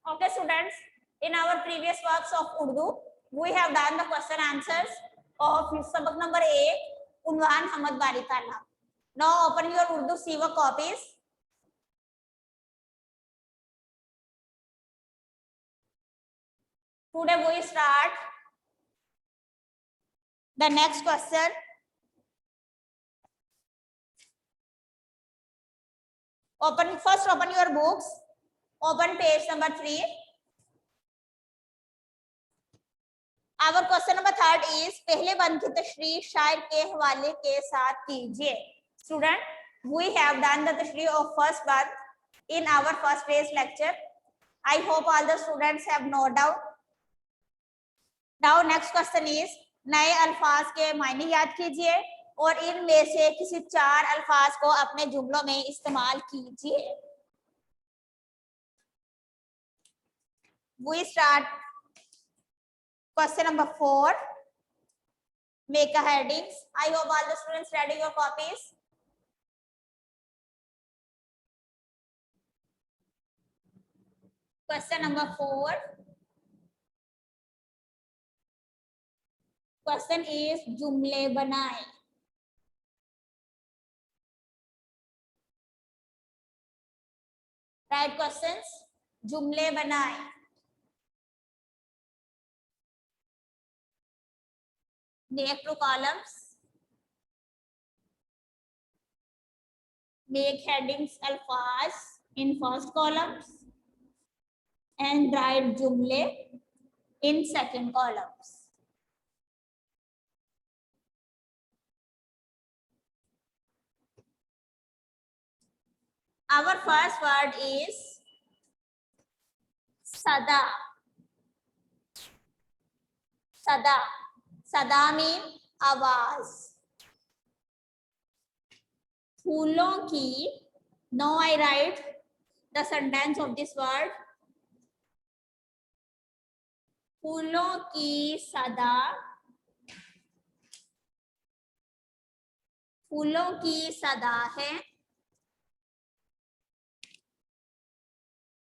Okay, students, in our previous works of Urdu, we have done the question answers of sabak number 8, Unwan Hamad Bari Tala. Now open your Urdu Siva copies. Today we start the next question. First open your books. Open page number 3. Our question number 3 is पहले बंद की तशरीह शायर के हवाले के साथ कीजिए. Student, we have done the tashreeh of first band in our first day's lecture. I hope all the students have no doubt. Now next question is नए अल्फाज के मायने याद कीजिए और इनमें से किसी 4 अल्फाज को अपने जुमलों में इस्तेमाल कीजिए. We start question number 4. Make a headings. I hope all the students ready your copies. Question number 4. Question is जुमले बनाएं. Right questions. जुमले बनाएं. Make 2 columns. Make headings alfaz in first columns and write jumle in second columns. Our first word is sada. Sada. Sada means आवाज. फूलों की. Now I write the sentence of this word. फूलों की सदा. फूलों की सदा है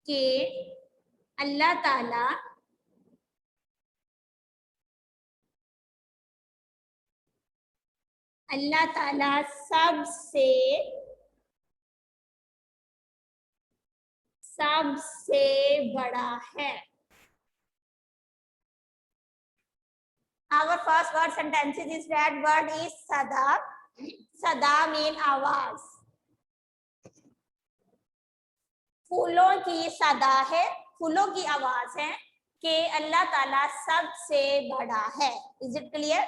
कि अल्लाह ताला सबसे बड़ा है. Our first word sentences is that word is sada. Sada mean आवाज. फूलों की सदा है, फूलों की आवाज है कि अल्लाह ताला सबसे बड़ा है. Is it clear?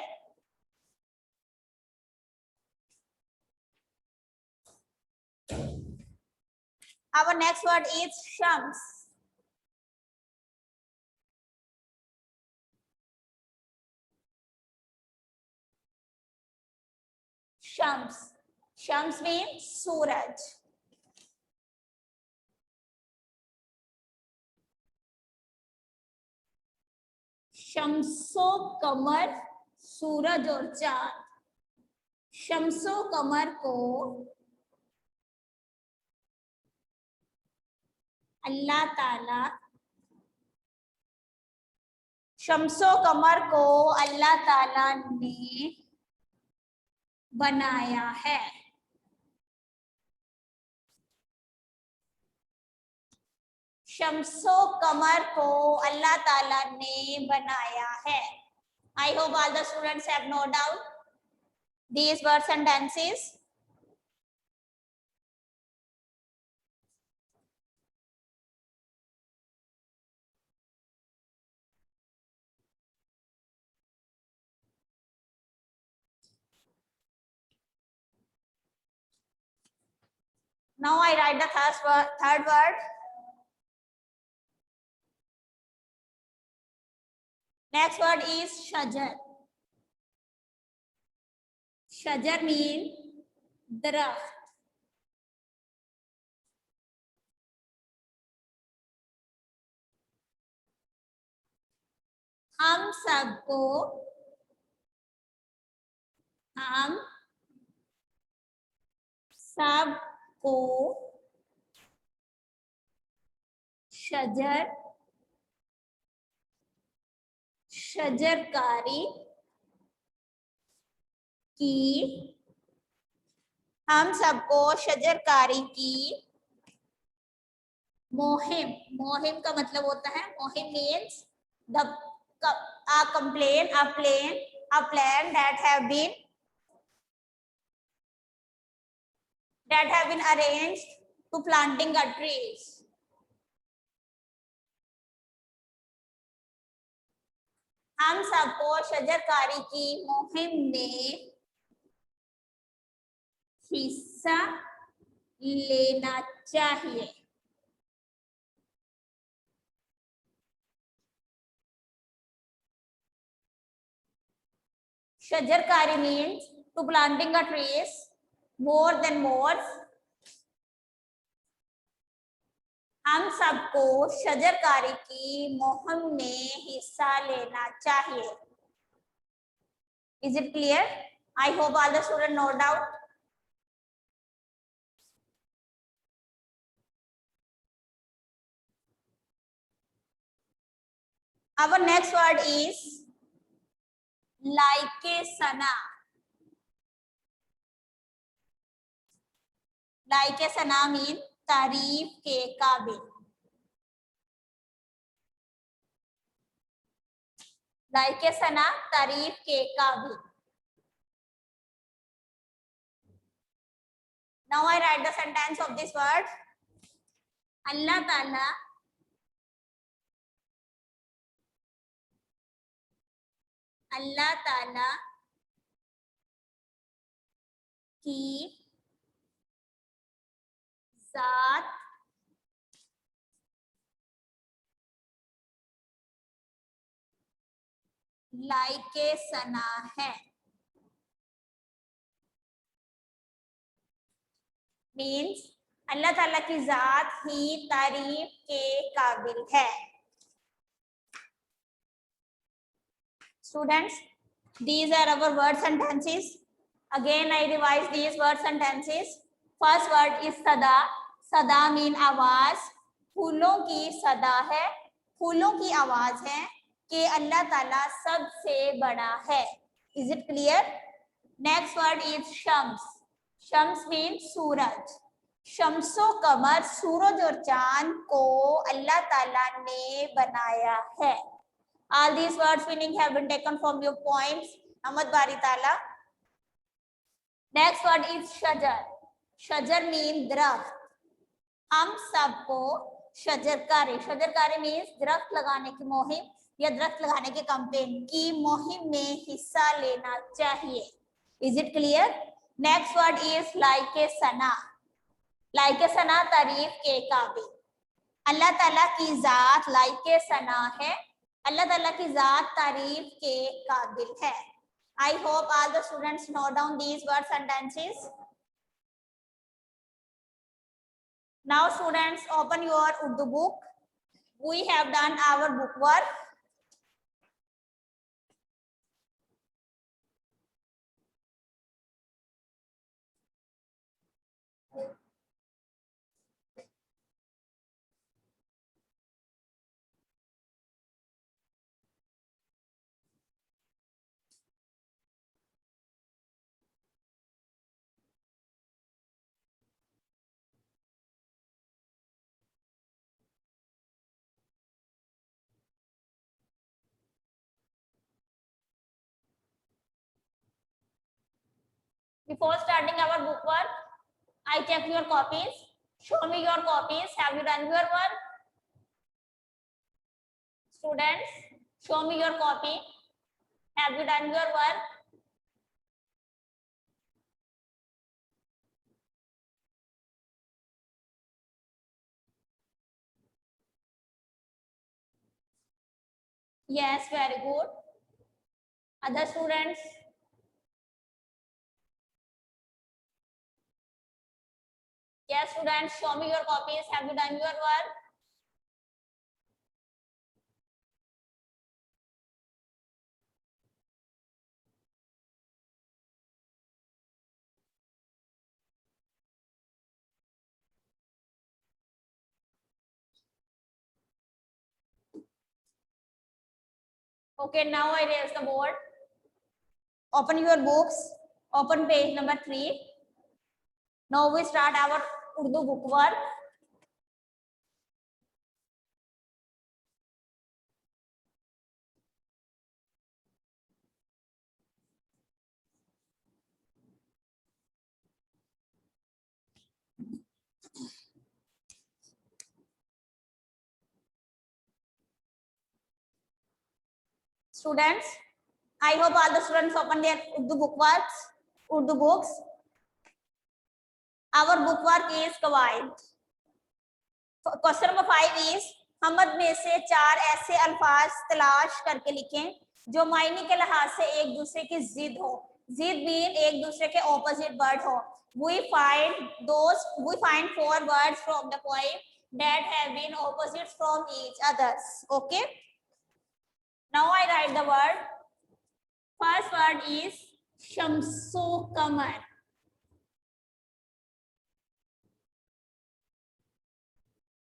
Our next word is shams. Shams. Shams means सूरज. शम्सो कमर सूरज और चांद. शम्सो कमर को अल्लाह ताला शम्सो कमर को अल्लाह ताला ने बनाया है. शम्सो कमर को अल्लाह ताला ने बनाया है. I hope all the students have no doubt these were sentences. Now I write the third word. Next word is shajar. Shajar means दरख्त. हम सबको शजर शजरकारी की, हम सबको शजरकारी की मुहिम, मुहिम का मतलब होता है, मुहिम means the a complaint, a plan that have been arranged to planting a trees. हम सबको शजरकारी की मुहिम में हिस्सा लेना चाहिए। शजरकारी means to planting a trees, more than more. हम सबको शजरकारी की मुहिम में हिस्सा लेना चाहिए। Is it clear? I hope all the students no doubt. Our next word is लाइकेसना। लाइकेसना मीन तारीफ के काबिल। लाइकेसना तारीफ के काबिल। Now I write the sentence of this word. अल्लाह ताला अल्लाह ताला की जात लाइकेसना है। मीन्स अल्लाह ताला की जात ही तारीफ के काबिल है। Students, these are our word sentences. Again I revise these word sentences. First word is sada. सदा मीन आवाज। फूलों की सदा है, फूलों की आवाज है कि अल्लाह ताला सबसे बड़ा है। Is it clear? Next word is शम्स। शम्स मीन सूरज। शम्सो कमर, सूरज और चांद को अल्लाह ताला ने बनाया है। All these words meaning have been taken from your poems. Ahmad Bari Tala. Next word is shajar. Shajar mean दरख्त। हम सबको शजरकारी, शजरकारी मीन्स दरख्त लगाने की मुहिम या दरख्त लगाने के कैंपेन की मुहिम में हिस्सा लेना चाहिए। Is it clear? Next word is लाइकेसना। लाइकेसना तारीफ के काबिल। अल्लाह ताला की जात लाइकेसना है, अल्लाह ताला की जात तारीफ के काबिल है। I hope all the students note down these word sentences. Now students, open your Urdu book. We have done our book work. Before starting our book work, I check your copies. Show me your copies. Have you done your work? Students, show me your copy. Have you done your work? Yes, very good. Other students? Yes, students, show me your copies. Have you done your work? Okay, now I raise the board. Open your books. Open page number 3. Now we start our Urdu book work. Students, I hope all the students open their Urdu book works, Urdu books. Our book work is Qawaid. Question number 5 is हमद में से 4 ऐसे अल्फाज तलाश करके लिखें जो मायने के लिहाज से एक दूसरे की जिद हो. जिद मीन एक दूसरे के ऑपोजिट वर्ड हो. We find 4 words from the poem that have been opposites from each others. Okay. Now I write the word. First word is Shamsu Kamar.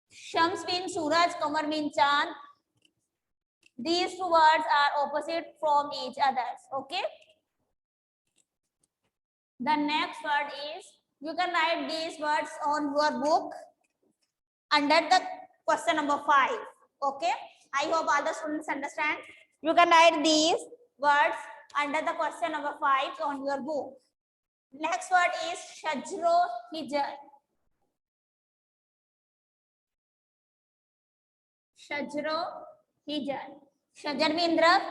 Shams means Suraj, Kamar means Chand. These 2 words are opposite from each other. Okay. The next word is, you can write these words on your book under the question number 5. Okay. I hope all the students understand. You can write these words under the question number 5 on your book. Next word is Shajro Hijar. Shajro Hijar. Shajar means drug,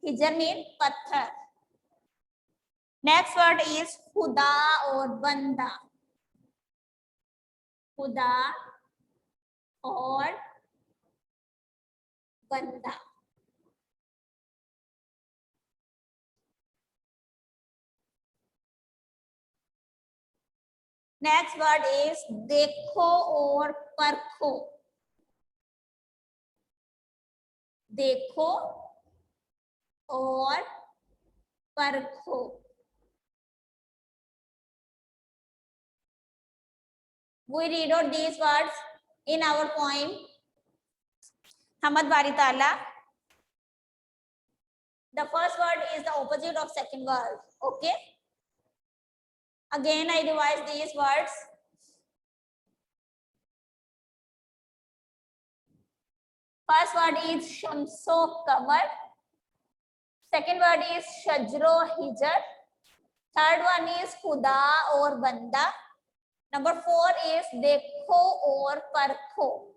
Hijar means patthar. Next word is Khuda or Banda. Khuda or Banda. Next word is Dekho or Parkho. Dekho or Parkho. We read out these words in our poem Hamad Bari Tala. The first word is the opposite of second word. Okay. Again, I revise these words. First word is Shamso Kamar. Second word is Shajro Hijar. Third one is Khuda or Banda. Number 4 is Dekho or Parkho.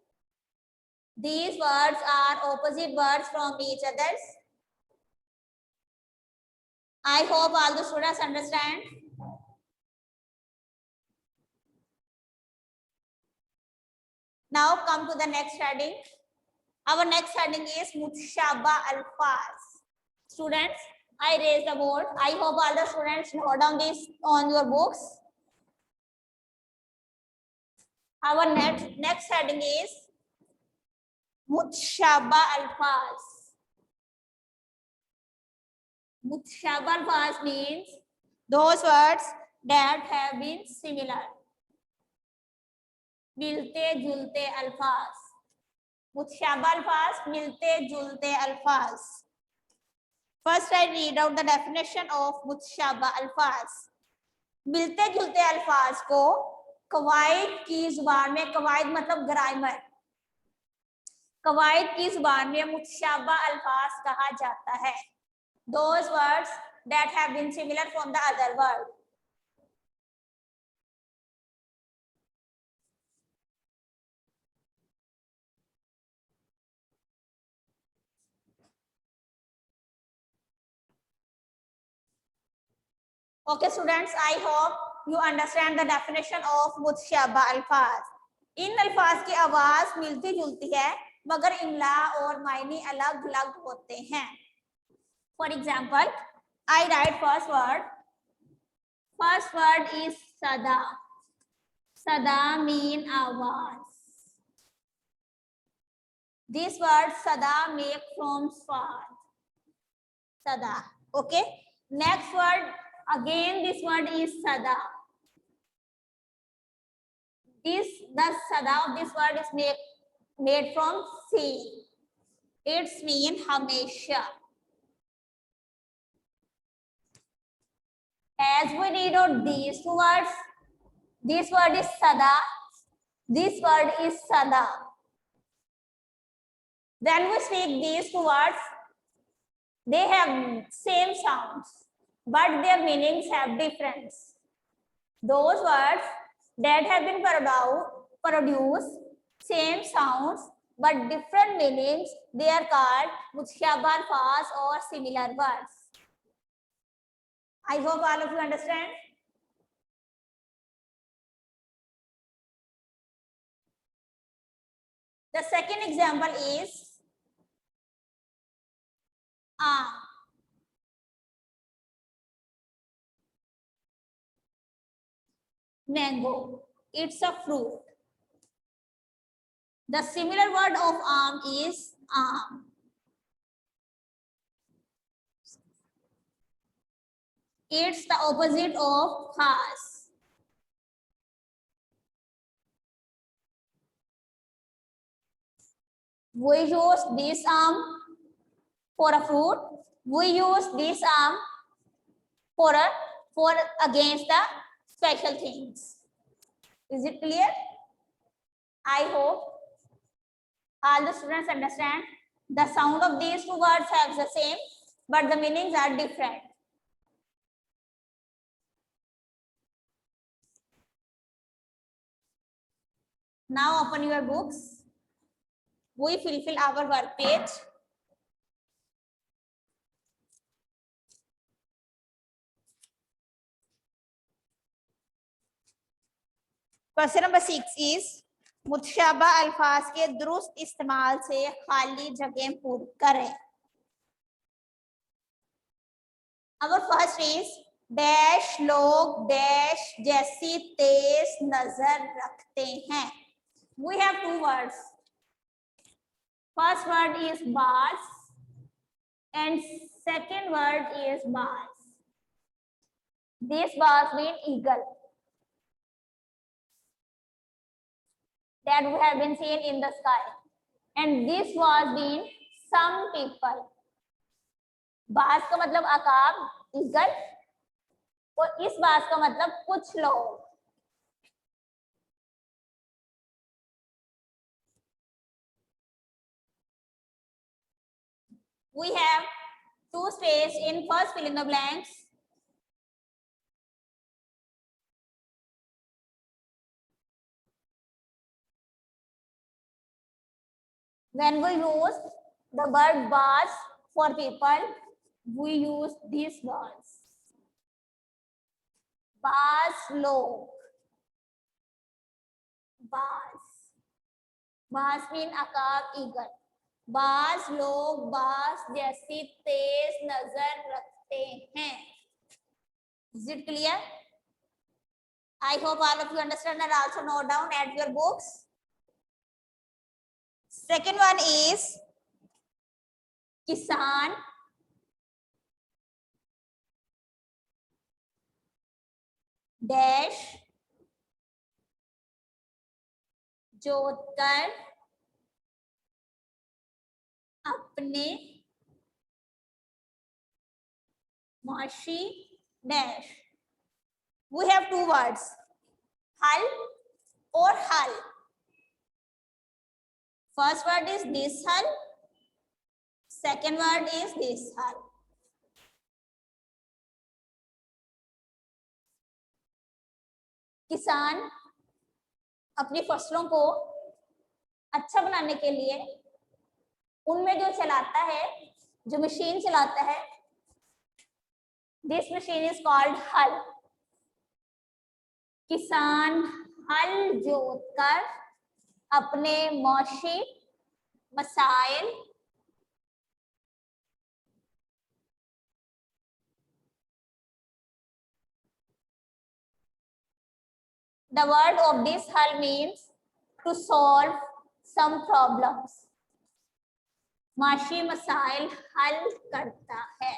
These words are opposite words from each other. I hope all the students understand. Now come to the next heading. Our next heading is Mutshaba Alfaz. Students, I raise the board. I hope all the students note down this on your books. Our next heading is Mutshaba Alfaz. Mutshaba Alfaz means those words that have been similar. मिलते जुलते अल्फाज. मुतशाबा अल्फाज, मिलते जुलते अल्फाज. First, I read out the definition of मुतशाबा अल्फाज. मिलते जुलते अल्फाज को कवायद की जुबान में, कवायद मतलब ग्रामर, कवायद की जुबान में मुतशाबा अल्फाज कहा जाता है. Those words that have been similar from the other word. Okay, students, I hope you understand the definition of मुतशाबा अल्फाज. इन अल्फाज की आवाज मिलती जुलती है मगर इमला और मायने अलग अलग होते हैं. For example, I write first word. First word is sada. Sada mean आवाज. This word sada make from swad. Sada. Okay. Next word. Again, this word is sada. The sada of this word is made from si. It's mean hamesha. As we read out these two words, this word is sada, this word is sada. When we speak these two words, they have same sounds, but their meanings have difference. Those words that have been produced same sounds but different meanings, they are called mutshabah alfaz or similar words. I hope all of you understand. The second example is mango. It's a fruit. The similar word of is it's the opposite of khas. We use this for a fruit. We use this for against the special things. Is it clear? I hope all the students understand. The sound of these two words have the same, but the meanings are different. Now open your books. We fulfill our work page. Question number 6 is मुतशाबा अल्फाज के दुरुस्त इस्तेमाल से खाली जगह पूरी करें. Our first is डैश लोग डैश जैसी तेज नजर रखते हैं. We have two words. First word is bars and second word is bars. These bars mean eagle that we have been seen in the sky, and this was been some people. बाज का मतलब आकाब eagle और इस बाज का मतलब कुछ लोग. We have two space in first fill in the blanks. When we use the word bars for people, we use these words. Bars log. Bars. Bars mean akab eagle. बाज लोग बाज जैसी तेज नजर रखते हैं. Is it clear? I hope all of you understand and also note down at your books. Second one is किसान dash जोतकर अपने माशी dash. We have two words, हल or हल. First word is this hal, second word is this hal. किसान अपनी फसलों को अच्छा बनाने के लिए उनमें जो चलाता है, जो मशीन चलाता है, दिस मशीन इज कॉल्ड हल. किसान हल जोतकर अपने मौशी मसाइल the word of this hal means to solve some problems. माशी मसाइल हल करता है.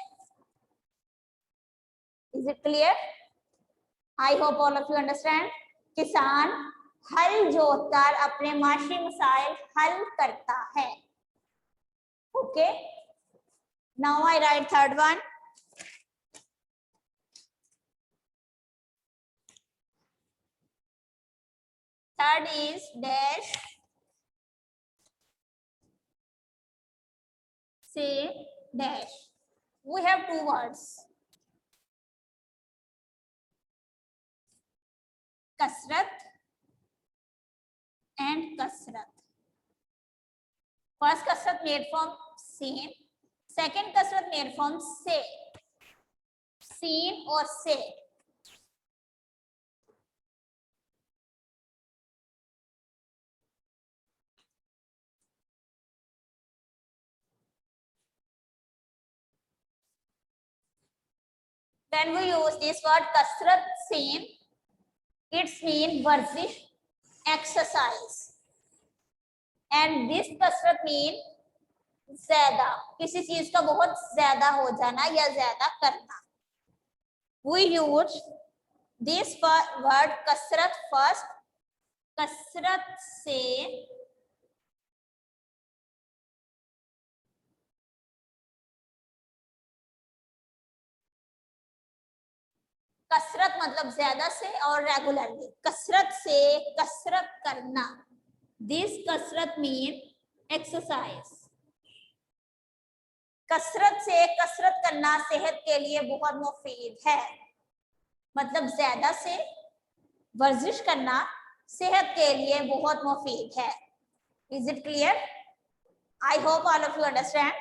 Is it clear? I hope all of you understand. किसान हल जोतकर अपने माशी मसाइल हल करता है. Okay. Now I write third one. Third is dash. Say dash. We have two words. Kasrat and kasrat. First kasrat made from seen. Second kasrat made from say. Seen or say. When we use this word kasrat seen, it's mean varzish, exercise. And this kasrat mean ज्यादा, किसी चीज का बहुत ज्यादा हो जाना या ज्यादा करना. We use this word कसरत first. कसरत से कसरत मतलब ज्यादा से और रेगुलरली. कसरत से कसरत करना. दिस कसरत मीन एक्सरसाइज. कसरत से कसरत करना सेहत के लिए बहुत मुफीद है. मतलब ज्यादा से वर्जिश करना सेहत के लिए बहुत मुफीद है. Is it clear? I hope all of you understand.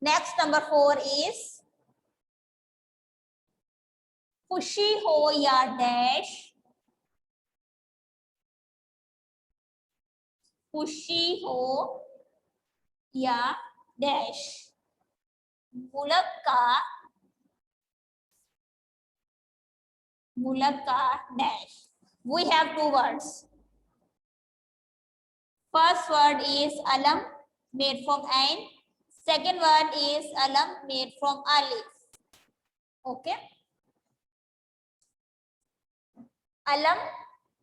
Next number 4 is खुशी हो या डैश. खुशी हो या डैश. मुल्क का dash. We have two words. First word is alam made from ain. Second word is alam made from alif. Okay. Alam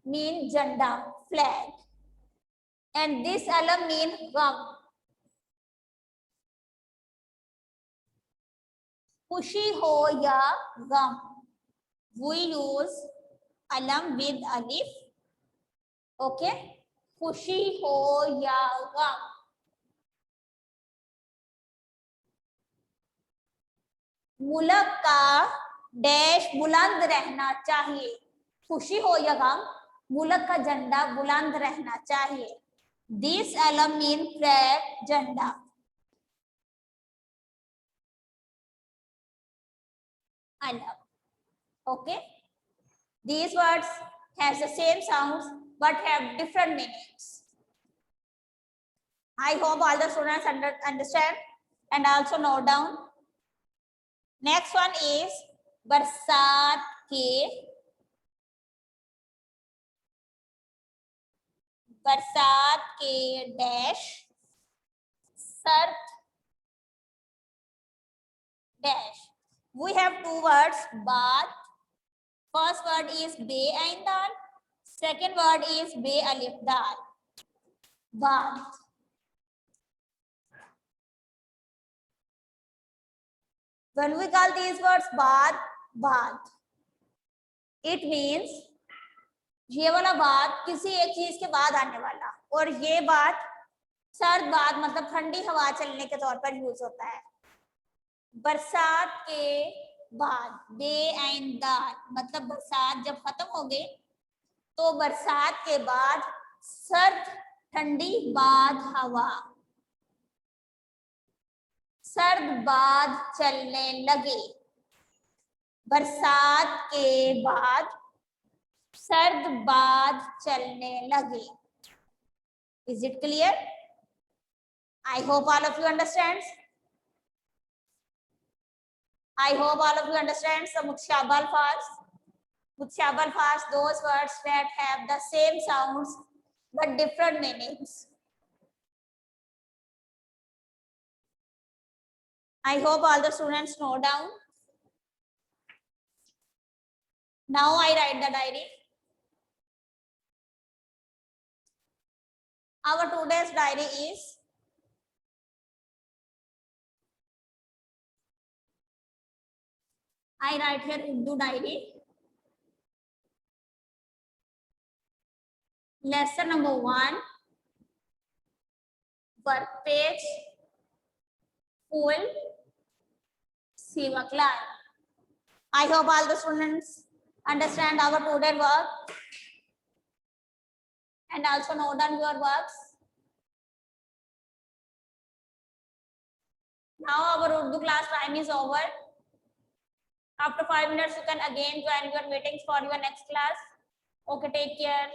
mean janda, flag. And this alam mean gum. खुशी हो या गम. We use alam with alif. Okay. खुशी हो या गम. मुल्क का dash बुलंद रहना चाहिए. खुशी हो या गम, मुल्क का झंडा बुलंद रहना चाहिए. दिस alam mean flag, झंडा. Alam. Okay. These words has the same sounds but have different meanings. I hope all the students understand and also note down. Next one is बरसात के डैश सर्द dash. We have two words, bath. First word is be ain dal. Second word is be alif dal. Bath. When we call these words bath, it means ये वाला बात किसी एक चीज के बाद आने वाला. और ये बात सर्द बात मतलब ठंडी हवा चलने के तौर पर यूज होता है. बरसात के बाद बे ऐन दाल मतलब बरसात जब खत्म हो गई तो बरसात के बाद सर्द ठंडी बाद हवा. सर्द बाद चलने लगे. बरसात के बाद सर्द बाद चलने लगे. Is it clear? I hope all of you understand. I hope all of you understand the mutshabah alfaz. Mutshabah alfaz, those words that have the same sounds but different meanings. I hope all the students know down. Now I write the diary. Our today's diary is I write here Urdu diary. lesson number 1, work page, full Siva class. I hope all the students understand our today work and also note down your works. Now our Urdu class time is over. After 5 minutes, you can again join your meetings for your next class. Okay, take care.